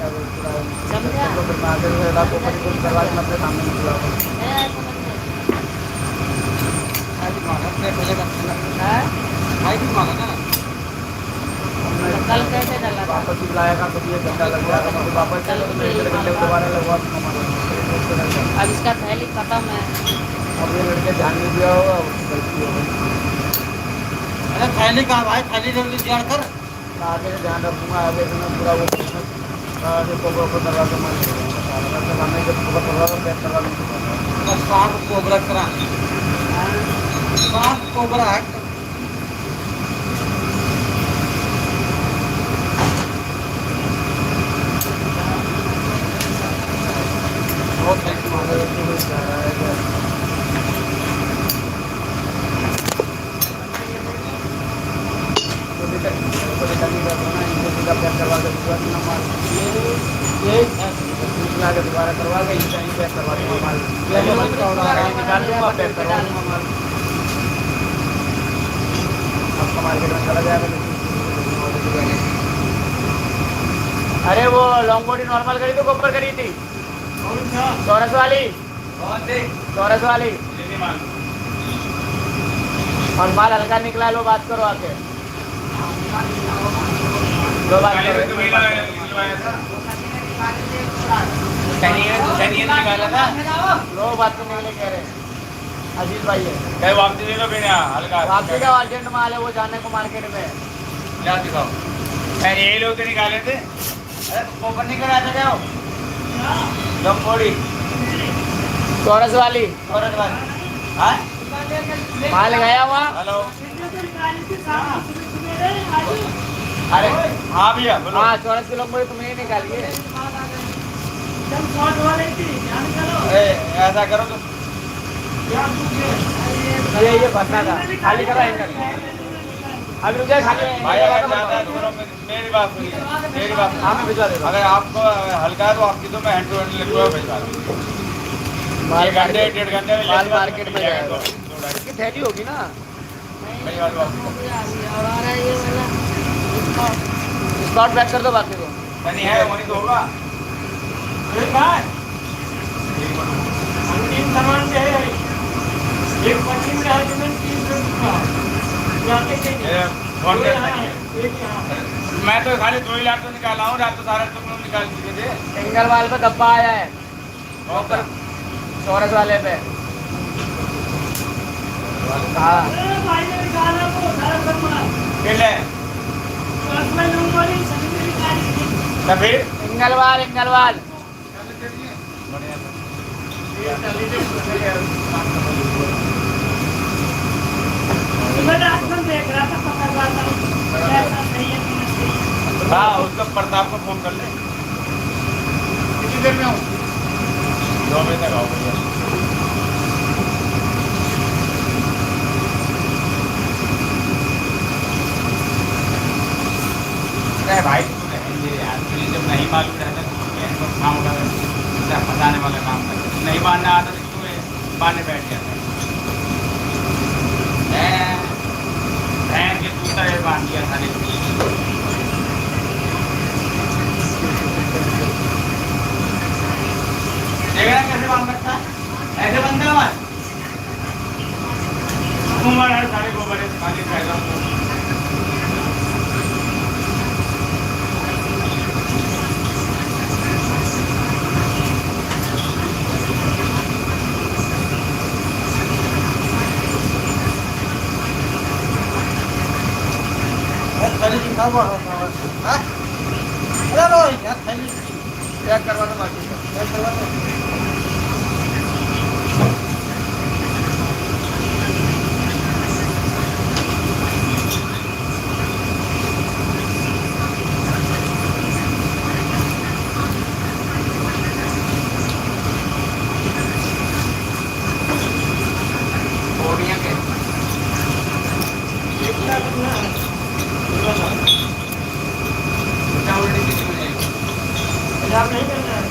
समझा तो फिर मैं आगे से आपको कुछ करवा के मैं अपने सामने निकला कल कैसे डला था वापस ही लाएगा तो ये घंटा लग जाएगा मैं वापस कल चलो तो भी मैं यही इधर घंटे मामला दोबारा लगवा दूंगा अब इसका थैली खत्म है अब ये लड़के ध्यान नहीं दिया होगा गलती हो गई अरे थैली कहाँ भाई थैली जल्दी जोड़ कर आगे से ध्यान रखूंगा आगे से मैं पूरा वो आगे को करवा के मैं सामने जब पूरा करवा कर पैक करवा लूँगा सांप कोबरा करा सांप कोबरा है बहुत पैक करवा के दोबारा करवा के पैक करवा दूंगा माल निकाल दूंगा पैक करवा दूंगा माल आपका मार्केट में चला जाएगा अरे वो लॉन्ग बॉडी नॉर्मल करी तो ऊपर करी थी चौरस वाली और माल हल्का निकला लो बात करो आके दो बात करो निकाला था लो बात करने के लिए कह रहे हैं अजीत भाई है कहीं वापसी दे दो बिना हल्का वापसी का अर्जेंट माल है वो जाने को मार्केट में क्या दिखाओ यार ये लोग तो निकाले थे ऊपर निकल आते क्या लंबोड़ी चौरस वाली हाँ माल गया हुआ हेलो अरे हाँ भैया बोलो हाँ चौरस की लंबोड़ी तुम्हें ही निकालिए ऐसा करो तुम ये फंसना था खाली करो एंकर अभी रुक जाए खाली भाई अगर ज्यादा है तो मेरी बात सुनिए मेरी बात हाँ मैं भिजवा देता अगर आपको हल्का है तो आपकी तो मैं हैंड टू हैंड लिखवा भिजवा दूँ माल एक घंटे डेढ़ घंटे में माल मार्केट में जाएगा इसकी थैली होगी ना मेरी बात बात और आ रहा है ये वाला स्पॉट पैक कर दो बाकी को नहीं है वही तो होगा तीन सामान से है एक पश्चिम राज्य में 300 का मैं तो खाली 2 ही लाख तो निकाला हूँ रात तो सारा तुम लोग निकाल चुके थे सिंगल वाल पे डब्बा आया है ऊपर चौरस वाले पे हाँ बिल है तो फिर सिंगल वाल देख रहा था पकड़ रहा था ऐसा सही है कि नहीं सही है। हाँ उसको प्रताप को फोन कर ले कितनी देर में हूँ 2 बजे तक आओ भैया अरे भाई तू रहेंगे यार तुझे जब नहीं मालूम रहता तो इनको काम कर बताने वाला काम कर नहीं मानना आता तो तुम्हें मारने बैठ गया बहन के टूटा है बांध दिया था देखना कैसे बांध सकता ऐसे बंद कर मत उम्र है सारे गोबर है खाली फायदा थैली दिखा हुआ है हाँ चलो यार थैली पैक करवा दो बाकी को पैक करवा दो बोरियां के कितना कितना उल्टी कितनी हो जाएगी पंजाब नहीं करना है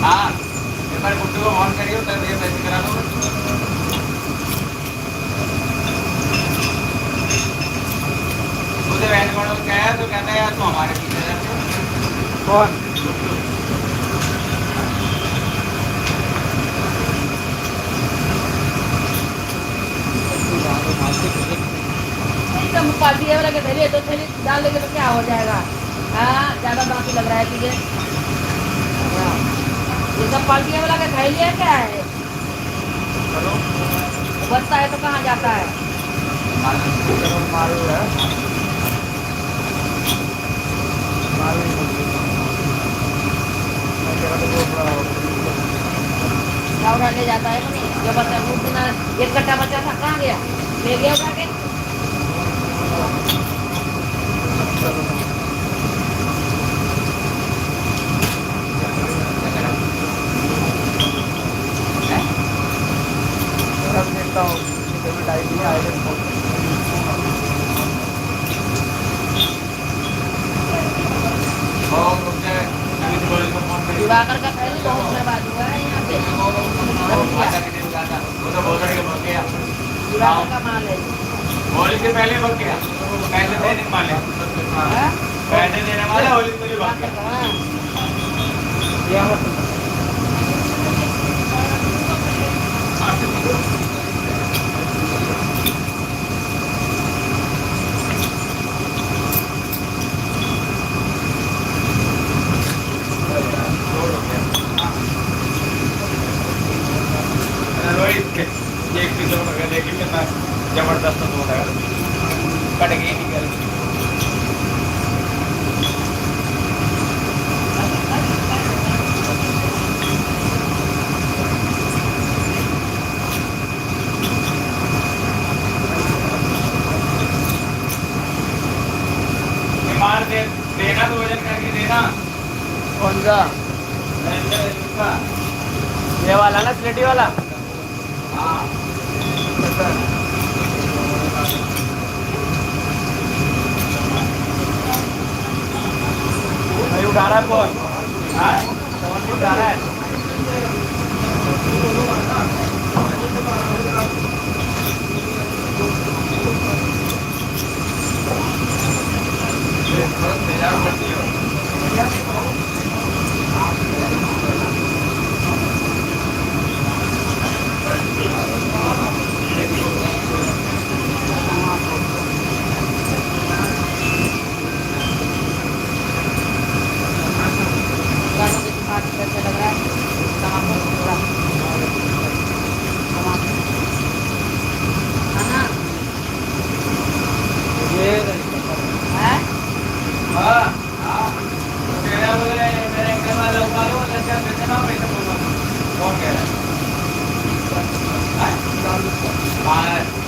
हाँ एक बार गुड्डू को ऑन करिए तब ये पैसे करा दो मुझे वैन गाड़ी वालों को कहा तो कहता है यार तू हमारे पीछे रहते हो। कौन? एकदम पार्टी है वाला के थैली है तो थैली डाल लेंगे तो क्या हो जाएगा? हाँ ज्यादा बाकी लग रहा है तुझे। हाँ, ये सब पार्टी वाला का थैली है क्या है? चलो बचता है तो कहाँ जाता है? चलो माल है, माल नहीं मिलती। मैं कह रहा था वो बड़ा चावड़ा ले जाता है कि नहीं? जो बच्चा दूध देना एक कट्टा बच्चा था कहाँ गया? ले गया उठा के? रख देता हूँ, पेमेंट आई नहीं आए और मुझे नवीन गोयल को फोन करी दिवाकर का थैली बहुत बर्बाद हुआ है यहाँ पे। माता के दिन जाता वो तो बहुत के भाग गया। दिवाकर का माल है। होली से पहले भाग गया, पैसे देने वाले हाँ? पैसे देने वाले होली से भी भाग गया। हाँ। रोहित एक पीस में देखिए कितना जबरदस्त हो रहा है, कट गई निकल गई। मार दे देना तो वजन करके देना। कौन सा? उसका ये वाला ना, स्लेटी वाला? हाँ भाई उठा रहा है फोन, हाँ फोन भी उठा रहा है। गानों के दिमाग कैसे लग रहा है? तमाकू पूरा। तमाकू। है ना? ये है? हाँ हाँ तेरा बोले मेरे घर वाला उठा लो लड़का बेचना पैसा बोलो कौन कह रहा है? हाँ